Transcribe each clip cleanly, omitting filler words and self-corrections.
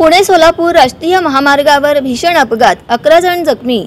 पुणे सोलापूर राष्ट्रीय महामार्गावर भीषण अपघात, 11 जण जखमी।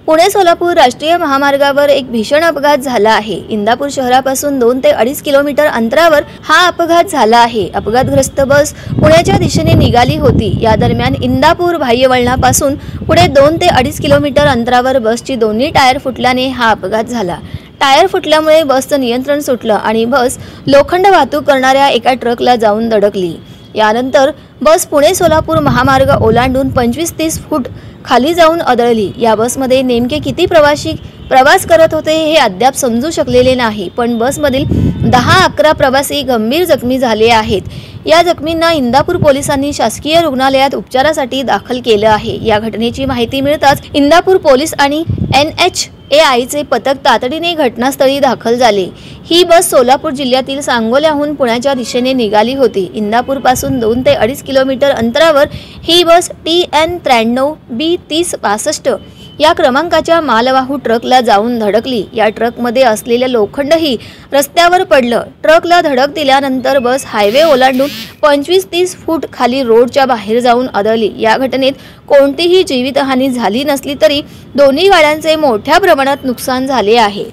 पुणे सोलापूर राष्ट्रीय महामार्गावर एक भीषण अपघात झाला आहे। इंदापूर शहरापासून 2 ते 2.5 किलोमीटर अंतरावर हा अपघात झाला आहे। अपघातग्रस्त बस पुण्याच्या दिशेने निघाली होती। या दरम्यान इंदापूर बाह्यवळणापासून पुढे 2 ते 2.5 किलोमीटर अंतरावर बसची दोन्ही टायर फुटल्याने हा अपघात झाला। टायर फुटल्यामुळे बसचं नियंत्रण सुटलं आणि बस लोखंड वाहतूक करणाऱ्या एका ट्रकला जाऊन धडकली। यानंतर बस पुणे सोलापूर महामार्ग ओलांडून 25-30 फूट खाली जाऊन आदळली। या बसमध्ये नेमके किती प्रवासी प्रवास करत होते हे अद्याप समजू शकलेले नाही, पण बसमधील 10-11 प्रवासी गंभीर जखमी झाले आहेत। या जखमींना इंदापूर पोलिसांनी शासकीय रुग्णालयात उपचारासाठी दाखल केलं आहे। या घटनेची माहिती मिळताच इंदापूर पोलीस आणि NHAIचे पथक तातडीने घटनास्थळी दाखल झाले। ही बस सोलापूर जिल्ह्यातील सांगोल्याहून पुण्याच्या दिशेने निघाली होती। इंदापूर पासून 2 ते 2.5 किलोमीटर अंतरावर ही बस TN 93 B3065 या क्रमांकाच्या मालवाहू ट्रकला जाऊन धडकली। या ट्रकमध्ये असलेले लोखंडही रस्त्यावर पडलं। ट्रकला धडक दिल्यानंतर बस हायवे ओलांडून 25-30 फूट खाली रोडच्या बाहेर जाऊन आदळली। या घटनेत कोणतीही जीवितहानी झाली नसली तरी दोन्ही गाड्यांचे मोठ्या प्रमाणात नुकसान झाले आहे।